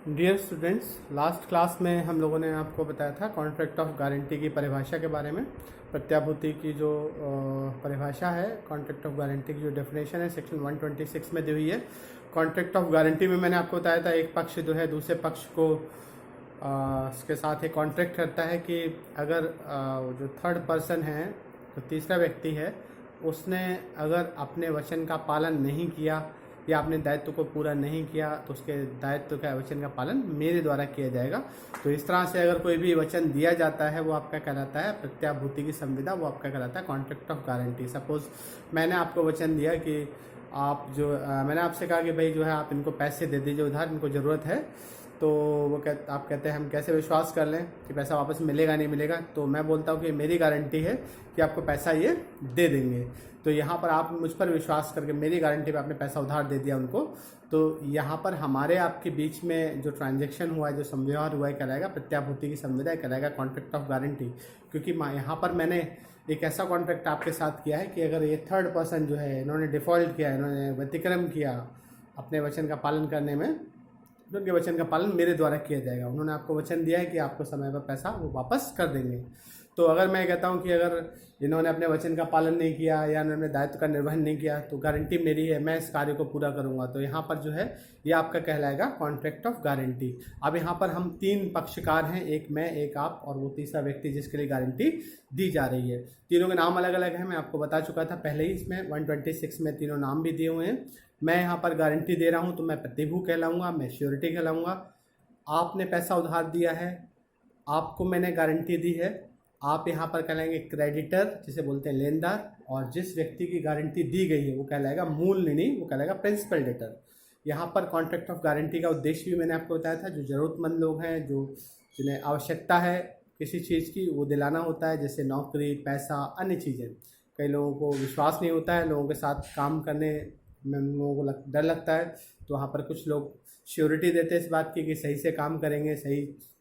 Dear students, last class में हम लोगों ने आपको बताया था कॉन्ट्रैक्ट ऑफ गारंटी की परिभाषा के बारे में। प्रत्याभूति की जो परिभाषा है, कॉन्ट्रैक्ट ऑफ गारंटी की जो डेफिनेशन है सेक्शन 126 में दी हुई है। कॉन्ट्रैक्ट ऑफ गारंटी में मैंने आपको बताया था एक पक्ष जो है दूसरे पक्ष को इसके साथ एक कॉन्ट्रैक्ट करता है कि अगर जो थर्ड पर्सन है, जो तीसरा व्यक्ति है, उसने अगर अपने वचन का पालन नहीं किया या अपने दायित्व को पूरा नहीं किया तो उसके दायित्व का वचन का पालन मेरे द्वारा किया जाएगा। तो इस तरह से अगर कोई भी वचन दिया जाता है वो आपका कहलाता है प्रत्याभूति की संविदा, वो आपका कहलाता है कॉन्ट्रैक्ट ऑफ गारंटी। सपोज मैंने आपको वचन दिया कि आप जो मैंने आपसे कहा कि भाई जो है आप इनको पैसे दे दीजिए उधार, इनको ज़रूरत है। तो वो आप कहते हैं हम कैसे विश्वास कर लें कि पैसा वापस मिलेगा नहीं मिलेगा। तो मैं बोलता हूँ कि मेरी गारंटी है कि आपको पैसा ये दे देंगे। तो यहाँ पर आप मुझ पर विश्वास करके मेरी गारंटी पे आपने पैसा उधार दे दिया उनको। तो यहाँ पर हमारे आपके बीच में जो ट्रांजैक्शन हुआ है, जो संव्यवहार हुआ है, कहलाएगा प्रत्याभूति की संविदा, कहलाएगा कॉन्ट्रैक्ट ऑफ गारंटी। क्योंकि यहाँ पर मैंने एक ऐसा कॉन्ट्रैक्ट आपके साथ किया है कि अगर ये थर्ड पर्सन जो है, इन्होंने डिफ़ॉल्ट किया, इन्होंने व्यतिक्रम किया अपने वचन का पालन करने में, तो उनके वचन का पालन मेरे द्वारा किया जाएगा। उन्होंने आपको वचन दिया है कि आपको समय पर पैसा वो वापस कर देंगे। तो अगर मैं कहता हूं कि अगर इन्होंने अपने वचन का पालन नहीं किया या इन्होंने दायित्व का निर्वहन नहीं किया तो गारंटी मेरी है, मैं इस कार्य को पूरा करूंगा। तो यहाँ पर जो है ये आपका कहलाएगा कॉन्ट्रैक्ट ऑफ गारंटी। अब यहाँ पर हम तीन पक्षकार हैं, एक मैं, एक आप और वो तीसरा व्यक्ति जिसके लिए गारंटी दी जा रही है। तीनों के नाम अलग अलग हैं, मैं आपको बता चुका था पहले ही। इसमें 126 में तीनों नाम भी दिए हुए हैं। मैं यहाँ पर गारंटी दे रहा हूँ तो मैं प्रतिभू कहलाऊंगा, मैं श्योरिटी कहलाऊंगा। आपने पैसा उधार दिया है, आपको मैंने गारंटी दी है, आप यहाँ पर कहलाएंगे क्रेडिटर, जिसे बोलते हैं लेनदार। और जिस व्यक्ति की गारंटी दी गई है वो कहलाएगा मूल ऋणी, वो कहलाएगा प्रिंसिपल डेटर। यहाँ पर कॉन्ट्रैक्ट ऑफ गारंटी का उद्देश्य भी मैंने आपको बताया था। जो ज़रूरतमंद लोग हैं, जो जिन्हें आवश्यकता है किसी चीज़ की, वो दिलाना होता है, जैसे नौकरी, पैसा, अन्य चीज़ें। कई लोगों को विश्वास नहीं होता है लोगों के साथ काम करने में, लोगों को डर लगता है, तो वहाँ पर कुछ लोग श्योरिटी देते हैं इस बात की कि सही से काम करेंगे, सही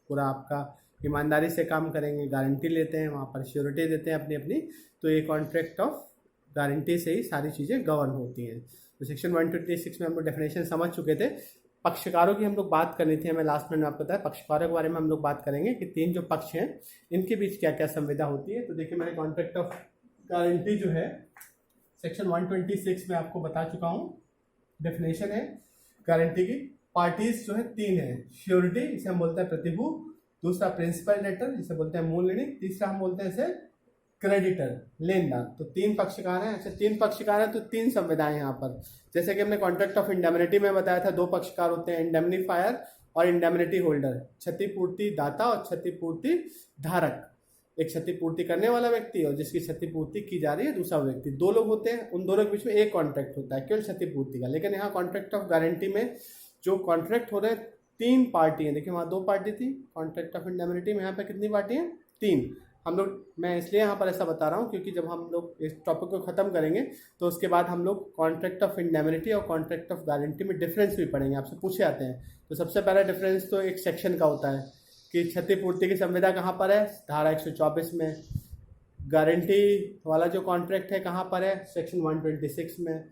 पूरा आपका ईमानदारी से काम करेंगे, गारंटी लेते हैं, वहाँ पर श्योरिटी देते हैं अपनी अपनी। तो ये कॉन्ट्रैक्ट ऑफ गारंटी से ही सारी चीज़ें गवर्न होती हैं। तो सेक्शन 126 में हम लोग डेफिनेशन समझ चुके थे। पक्षकारों की हम लोग बात करनी थी, हमें लास्ट में आपको बताया। पक्षकारों के बारे में हम लोग बात करेंगे कि तीन जो पक्ष हैं इनके बीच क्या क्या संविदा होती है। तो देखिए, मैंने कॉन्ट्रैक्ट ऑफ गारंटी जो है सेक्शन 126 में आपको बता चुका हूँ। डेफिनेशन है गारंटी की। पार्टीज जो है तीन है, श्योरिटी इसे हम बोलते हैं प्रतिभू, दूसरा प्रिंसिपल डेटर जिसे बोलते हैं मूल ऋणी, तीसरा हम बोलते हैं इसे क्रेडिटर, लेनदार। तो तीन पक्षकार हैं। अच्छा, तीन पक्षकार हैं तो तीन संविधाएं यहाँ पर। जैसे कि हमने कॉन्ट्रैक्ट ऑफ इंडेमनिटी में बताया था, दो पक्षकार होते हैं, इंडेमनीफायर और इंडेमनिटी होल्डर। क्षतिपूर्ति दाता और क्षतिपूर्ति धारक। एक क्षतिपूर्ति करने वाला व्यक्ति और जिसकी क्षतिपूर्ति की जा रही है दूसरा व्यक्ति, दो लोग होते हैं। उन दोनों के बीच में एक कॉन्ट्रैक्ट होता है केवल क्षतिपूर्ति का। लेकिन यहाँ कॉन्ट्रैक्ट ऑफ गारंटी में जो कॉन्ट्रैक्ट हो रहे हैं, तीन पार्टी हैं। देखिए, वहाँ दो पार्टी थी कॉन्ट्रैक्ट ऑफ इंडेमनिटी में, यहाँ पे कितनी पार्टी हैं? तीन। हम लोग, मैं इसलिए यहाँ पर ऐसा बता रहा हूँ क्योंकि जब हम लोग इस टॉपिक को ख़त्म करेंगे तो उसके बाद हम लोग कॉन्ट्रैक्ट ऑफ इंडेमनिटी और कॉन्ट्रैक्ट ऑफ गारंटी में डिफरेंस भी पढ़ेंगे, आपसे पूछे आते हैं। तो सबसे पहला डिफरेंस तो एक सेक्शन का होता है कि क्षतिपूर्ति की संविदा कहाँ पर है, धारा 124 में। गारंटी वाला जो कॉन्ट्रैक्ट है कहाँ पर है, सेक्शन 126 में।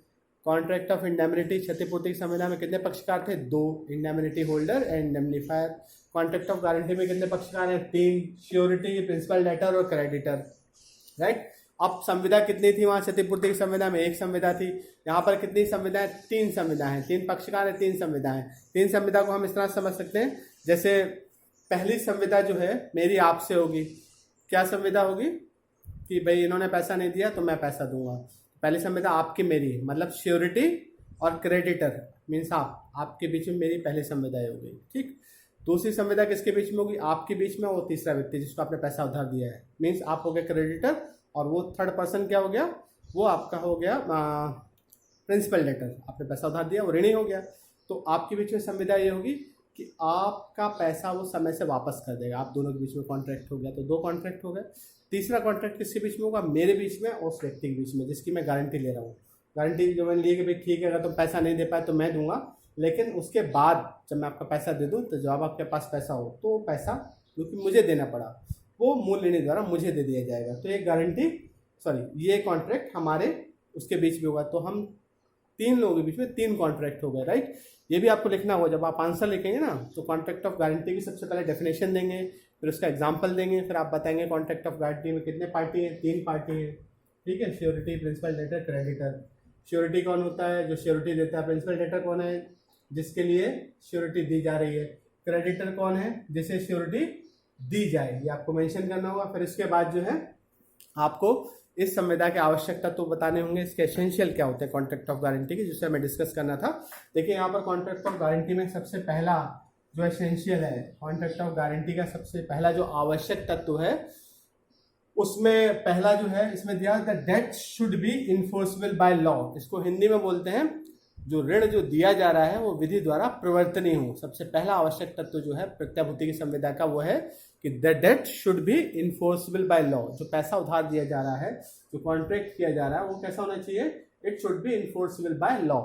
कॉन्ट्रैक्ट ऑफ इंडेमनिटी, क्षतिपूर्ति की संविदा में कितने पक्षकार थे? दो, indemnity holder and indemnifier. Contract of guarantee में कितने पक्षकार हैं? तीन, श्योरिटी, प्रिंसिपल डेटर और क्रेडिटर, राइट। अब संविदा कितनी थी वहाँ क्षतिपूर्ति की संविदा में? एक संविदा थी। यहाँ पर कितनी संविधाएं? तीन संविधाएं, तीन पक्षकार हैं, तीन संविधाएं। तीन संविदा को हम इस तरह समझ सकते हैं, जैसे पहली संविदा जो है मेरी आपसे होगी। क्या संविदा होगी? कि भाई इन्होंने पैसा नहीं दिया तो मैं पैसा दूंगा। पहली संविदा आपकी मेरी, मतलब श्योरिटी और क्रेडिटर मीन्स आपके बीच में मेरी पहली संविदा होगी, ठीक। दूसरी संविदा किसके बीच में होगी? आपके बीच में, वो तीसरा व्यक्ति जिसको आपने पैसा उधार दिया है, मीन्स आप हो गए क्रेडिटर और वो थर्ड पर्सन क्या हो गया? वो आपका हो गया प्रिंसिपल डेटर। आपने पैसा उधार दिया, वो ऋणी हो गया। तो आपके बीच में संविदा ये होगी कि आपका पैसा वो समय से वापस कर देगा। आप दोनों के बीच में कॉन्ट्रैक्ट हो गया, तो दो कॉन्ट्रैक्ट हो गए। तीसरा कॉन्ट्रैक्ट किसके बीच में होगा? मेरे बीच में और उस व्यक्ति के बीच में जिसकी मैं गारंटी ले रहा हूँ। गारंटी जो मैंने ली कि भाई ठीक है, अगर तुम पैसा नहीं दे पाए तो मैं दूंगा, लेकिन उसके बाद जब मैं आपका पैसा दे दूँ तो जब आपके पास पैसा हो तो वो पैसा क्योंकि मुझे देना पड़ा वो मूल ऋणी द्वारा मुझे दे दिया जाएगा। तो ये गारंटी ये कॉन्ट्रैक्ट हमारे उसके बीच में होगा। तो हम तीन लोगों के बीच में 3 कॉन्ट्रैक्ट हो गए, राइट। ये भी आपको लिखना होगा, जब आप आंसर लिखेंगे ना तो कॉन्ट्रैक्ट ऑफ गारंटी की सबसे पहले डेफिनेशन देंगे, फिर उसका एग्जाम्पल देंगे, फिर आप बताएंगे कॉन्ट्रैक्ट ऑफ गारंटी में कितने पार्टी हैं, 3 पार्टी हैं, ठीक है। Surety, principal, debtor, creditor. Surety कौन होता है? जो श्योरिटी देता है। प्रिंसिपल डेटर कौन है? जिसके लिए श्योरिटी दी जा रही है। क्रेडिटर कौन है? जिसे श्योरिटी दी जाए, ये आपको मेंशन करना होगा। फिर इसके बाद जो है आपको इस संविदा के आवश्यक तत्व बताने होंगे, इसके एसेंशियल क्या होते हैं कॉन्ट्रैक्ट ऑफ गारंटी के, जिससे हमें डिस्कस करना था। देखिए यहाँ पर कॉन्ट्रैक्ट ऑफ गारंटी में सबसे पहला जो एसेंशियल है, कॉन्ट्रैक्ट ऑफ गारंटी का सबसे पहला जो आवश्यक तत्व है, उसमें पहला जो है इसमें दिया the debt should be enforceable by law. इसको हिंदी में बोलते हैं जो ऋण जो दिया जा रहा है वो विधि द्वारा प्रवर्तनीय हो। सबसे पहला आवश्यक तत्व जो है प्रत्याभूति की संविदा का वो है कि the debt should be enforceable by law. जो पैसा उधार दिया जा रहा है, जो कॉन्ट्रैक्ट किया जा रहा है, वो कैसा होना चाहिए? It should be enforceable by law.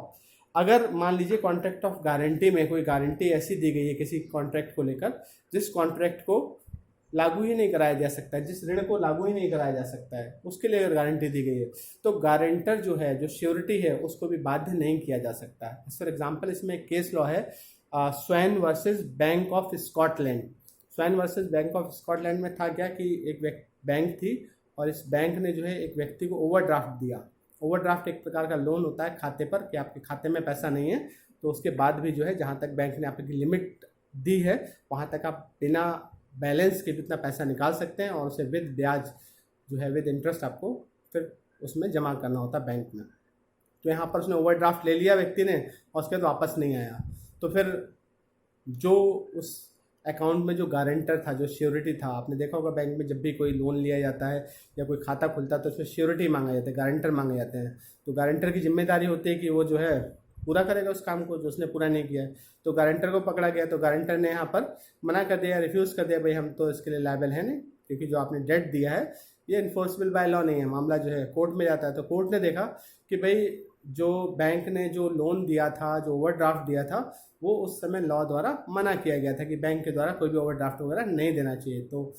अगर मान लीजिए कॉन्ट्रैक्ट ऑफ गारंटी में कोई गारंटी ऐसी दी गई है किसी कॉन्ट्रैक्ट को लेकर जिस कॉन्ट्रैक्ट को लागू ही नहीं कराया जा सकता है, जिस ऋण को लागू ही नहीं कराया जा सकता है, उसके लिए अगर गारंटी दी गई है तो गारंटर जो है, जो श्योरिटी है, उसको भी बाध्य नहीं किया जा सकता है। फॉर एग्जांपल इसमें एक केस लॉ है swan versus bank of Scotland. Swan versus bank of Scotland में था क्या कि एक बैंक थी और इस बैंक ने जो है एक व्यक्ति को ओवरड्राफ्ट दिया। ओवरड्राफ्ट एक प्रकार का लोन होता है खाते पर, कि आपके खाते में पैसा नहीं है तो उसके बाद भी जो है जहाँ तक बैंक ने आपकी लिमिट दी है वहाँ तक आप बिना बैलेंस के जितना पैसा निकाल सकते हैं और उसे विद ब्याज जो है, विद इंटरेस्ट आपको फिर उसमें जमा करना होता है बैंक में। तो यहाँ पर उसने ओवरड्राफ्ट ले लिया व्यक्ति ने और उसके बाद वापस नहीं आया, तो फिर जो उस अकाउंट में जो गारंटर था, जो श्योरिटी था, आपने देखा होगा बैंक में जब भी कोई लोन लिया जाता है या कोई खाता खुलता है तो उसमें श्योरिटी मांगा जाता है, गारंटर मांगे जाते हैं। तो गारंटर की जिम्मेदारी होती है कि वो जो है पूरा करेगा उस काम को जो उसने पूरा नहीं किया है। तो गारंटर को पकड़ा गया तो गारंटर ने यहाँ पर मना कर दिया, रिफ्यूज़ कर दिया, भाई हम तो इसके लिए लायबल है नहीं, क्योंकि जो आपने डेट दिया है ये इन्फोर्सेबल बाय लॉ नहीं है। मामला जो है कोर्ट में जाता है तो कोर्ट ने देखा कि भाई जो बैंक ने जो लोन दिया था, जो ओवरड्राफ्ट दिया था, वो उस समय लॉ द्वारा मना किया गया था कि बैंक के द्वारा कोई भी ओवरड्राफ्ट वगैरह नहीं देना चाहिए। तो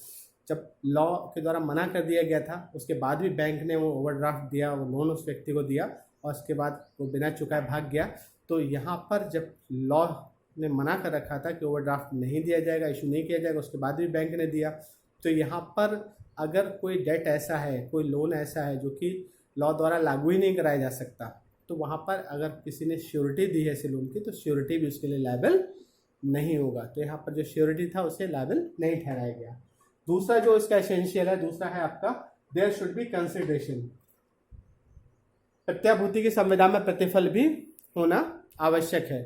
जब लॉ के द्वारा मना कर दिया गया था उसके बाद भी बैंक ने वो ओवरड्राफ्ट दिया, वो लोन उस व्यक्ति को दिया और उसके बाद वो बिना चुकाए भाग गया। तो यहाँ पर जब लॉ ने मना कर रखा था कि ओवरड्राफ्ट नहीं दिया जाएगा, इशू नहीं किया जाएगा, उसके बाद भी बैंक ने दिया, तो यहाँ पर अगर कोई डेट ऐसा है, कोई लोन ऐसा है जो कि लॉ द्वारा लागू ही नहीं कराया जा सकता, तो वहाँ पर अगर किसी ने श्योरिटी दी है ऐसे लोन की तो श्योरिटी भी उसके लिए लायबल नहीं होगा। तो यहाँ पर जो श्योरिटी था उसे लायबल नहीं ठहराया गया। दूसरा जो इसका एसेंशियल है, दूसरा है आपका देयर शुड बी कंसिडरेशन। प्रत्याभूति की संविदा में प्रतिफल भी होना आवश्यक है।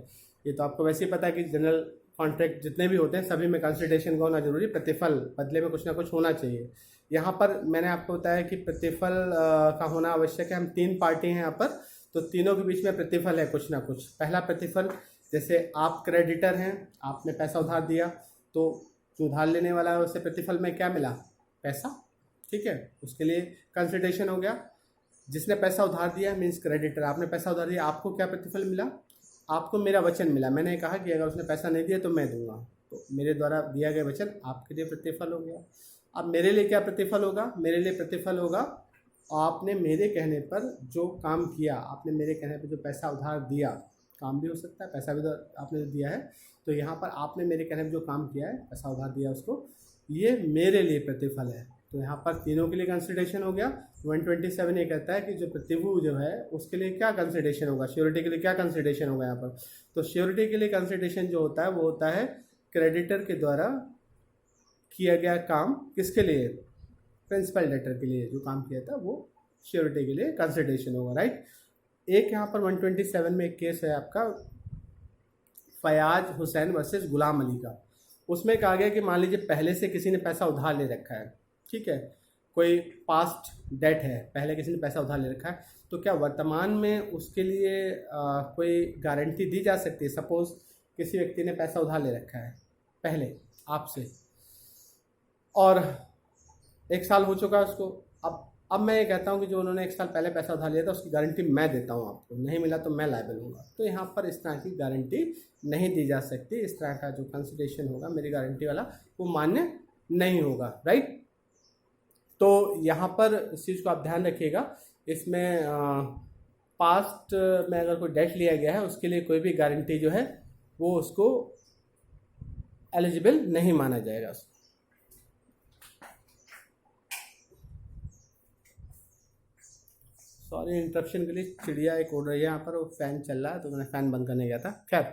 ये तो आपको वैसे ही पता है कि जनरल कॉन्ट्रैक्ट जितने भी होते हैं सभी में कंसिडरेशन का होना जरूरी, प्रतिफल बदले में कुछ ना कुछ होना चाहिए। यहाँ पर मैंने आपको बताया कि प्रतिफल का होना आवश्यक है। हम 3 पार्टी हैं यहाँ पर, तो तीनों के बीच में प्रतिफल है कुछ ना कुछ। पहला प्रतिफल, जैसे आप क्रेडिटर हैं, आपने पैसा उधार दिया, तो जो उधार लेने वाला है उससे प्रतिफल में क्या मिला? पैसा, ठीक है, उसके लिए कंसिडरेशन हो गया। जिसने पैसा उधार दिया मीन्स क्रेडिटर, आपने पैसा उधार दिया, आपको क्या प्रतिफल मिला? आपको मेरा वचन मिला। मैंने कहा कि अगर उसने पैसा नहीं दिया तो मैं दूंगा, तो मेरे द्वारा दिया गया वचन आपके लिए प्रतिफल हो गया। अब मेरे लिए क्या प्रतिफल होगा? मेरे लिए प्रतिफल होगा आपने मेरे कहने पर जो काम किया, आपने मेरे कहने पर जो पैसा उधार दिया, काम भी हो सकता है, पैसा भी तो आपने दिया है, तो यहाँ पर आपने मेरे कहने पर जो काम किया है, पैसा उधार दिया उसको, ये मेरे लिए प्रतिफल है। तो यहाँ पर तीनों के लिए कंसिडरेशन हो गया। 127 ये कहता है कि जो प्रतिभू जो है उसके लिए क्या कंसिडरेशन होगा, श्योरिटी के लिए क्या कंसिडरेशन होगा यहाँ पर? तो श्योरिटी के लिए कंसिडरेशन जो होता है वो होता है क्रेडिटर के द्वारा किया गया काम, किसके लिए? प्रिंसिपल डेटर के लिए जो काम किया था वो श्योरिटी के लिए कंसिडरेशन होगा, राइट। एक यहाँ पर 127 में एक केस है आपका फयाज हुसैन वर्सेस गुलाम अली का। उसमें कहा गया कि मान लीजिए पहले से किसी ने पैसा उधार ले रखा है, ठीक है, कोई पास्ट डेट है, पहले किसी ने पैसा उधार ले रखा है, तो क्या वर्तमान में उसके लिए कोई गारंटी दी जा सकती है? सपोज किसी व्यक्ति ने पैसा उधार ले रखा है पहले आपसे और 1 साल हो चुका है उसको, अब मैं ये कहता हूँ कि जो उन्होंने 1 साल पहले पैसा उधार लिया था उसकी गारंटी मैं देता हूँ आपको, नहीं मिला तो मैं लायबल हूँगा। तो यहाँ पर इस तरह की गारंटी नहीं दी जा सकती। इस तरह का जो कंसिडरेशन होगा मेरी गारंटी वाला वो मान्य नहीं होगा, राइट। तो यहाँ पर इस चीज़ को आप ध्यान रखिएगा। इसमें पास्ट में अगर कोई डेट लिया गया है उसके लिए कोई भी गारंटी जो है वो उसको एलिजिबल नहीं माना जाएगा। सॉरी इंटरप्शन के लिए, चिड़िया एक उड़ रही है यहाँ पर, वो फैन चल रहा है तो मैंने फ़ैन बंद करने गया था। खैर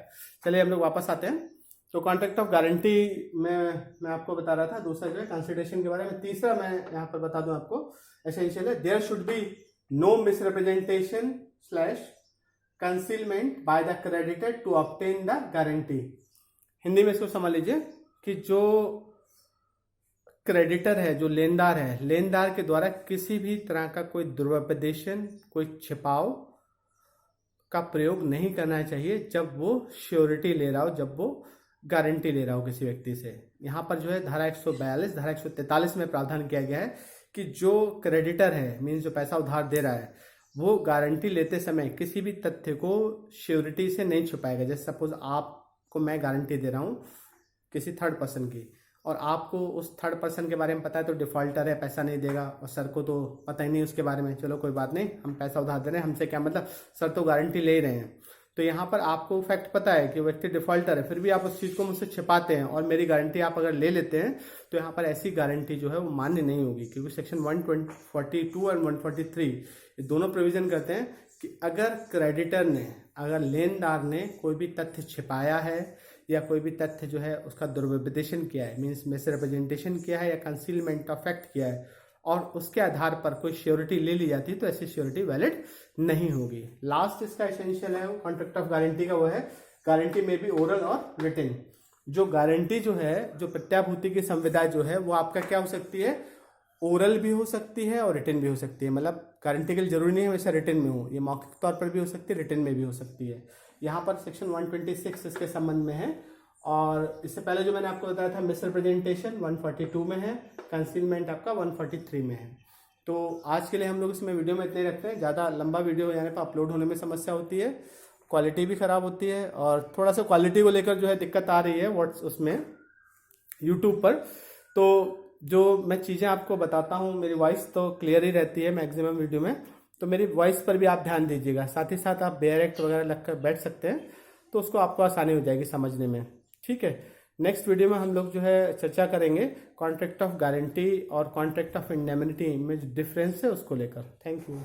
चलिए हम लोग वापस आते हैं। तो कॉन्ट्रैक्ट ऑफ गारंटी में मैं आपको बता रहा था, दूसरा जो है कंसिडरेशन के बारे में। तीसरा मैं यहाँ पर बता दूं आपको, एसेंशियल है, there should be no misrepresentation slash concealment by the creditor to obtain the guarantee. Hindi में इसको समझ लीजिए कि जो क्रेडिटर है, जो लेनदार है, लेनदार के द्वारा किसी भी तरह का कोई दुर्व्यपदेशन, कोई छिपाव का प्रयोग नहीं करना चाहिए जब वो श्योरिटी ले रहा हो, जब वो गारंटी ले रहा हो किसी व्यक्ति से। यहाँ पर जो है धारा 142, धारा 143 में प्रावधान किया गया है कि जो क्रेडिटर है, मीन्स जो पैसा उधार दे रहा है, वो गारंटी लेते समय किसी भी तथ्य को श्योरिटी से नहीं छुपाएगा। जैसे सपोज आपको मैं गारंटी दे रहा हूँ किसी थर्ड पर्सन की, और आपको उस थर्ड पर्सन के बारे में पता है तो डिफॉल्टर है, पैसा नहीं देगा, और सर को तो पता ही नहीं उसके बारे में, चलो कोई बात नहीं, हम पैसा उधार दे रहे हैं, हमसे क्या मतलब, सर तो गारंटी ले ही रहे हैं। तो यहाँ पर आपको फैक्ट पता है कि व्यक्ति डिफॉल्टर है, फिर भी आप उस चीज़ को मुझसे छिपाते हैं और मेरी गारंटी आप अगर ले लेते हैं, तो यहाँ पर ऐसी गारंटी जो है वो मान्य नहीं होगी, क्योंकि सेक्शन 142 और 143 ये दोनों प्रोविजन करते हैं कि अगर क्रेडिटर ने, अगर लेनदार ने कोई भी तथ्य छिपाया है या कोई भी तथ्य जो है उसका दुर्व्यपदेशन किया है, मीन्स मिसरिप्रेजेंटेशन किया है या कंसीलमेंट ऑफ फैक्ट किया है, और उसके आधार पर कोई श्योरिटी ले ली जाती है, तो ऐसी श्योरिटी वैलिड नहीं होगी। लास्ट इसका एसेंशियल है वो कॉन्ट्रैक्ट ऑफ गारंटी का, वो है गारंटी में भी ओरल और रिटन। जो गारंटी जो है, जो प्रत्याभूति की संविदा जो है, वो आपका क्या हो सकती है, ओरल भी हो सकती है और रिटन भी हो सकती है। मतलब गारंटी के लिए जरूरी नहीं है वैसे रिटन में हो, ये मौखिक तौर पर भी हो सकती है, रिटन में भी हो सकती है। यहाँ पर सेक्शन 126 इसके संबंध में है, और इससे पहले जो मैंने आपको बताया था मिसरिप्रेजेंटेशन 142 में है, कंसीलमेंट आपका 143 में है। तो आज के लिए हम लोग इसमें वीडियो में इतने ही रखते हैं। ज़्यादा लंबा वीडियो हो जाने पर अपलोड होने में समस्या होती है, क्वालिटी भी ख़राब होती है, और थोड़ा सा क्वालिटी को लेकर जो है दिक्कत आ रही है उसमें यूट्यूब पर। तो जो मैं चीज़ें आपको बताता हूँ, मेरी वॉइस तो क्लियर ही रहती है मैक्सिमम वीडियो में, तो मेरी वॉइस पर भी आप ध्यान दीजिएगा। साथ ही साथ आप बेयर एक्ट वगैरह लग कर बैठ सकते हैं, तो उसको आपको आसानी हो जाएगी समझने में। ठीक है, नेक्स्ट वीडियो में हम लोग जो है चर्चा करेंगे कॉन्ट्रैक्ट ऑफ गारंटी और कॉन्ट्रैक्ट ऑफ इंडेमनिटी में जो डिफरेंस है उसको लेकर। Thank you.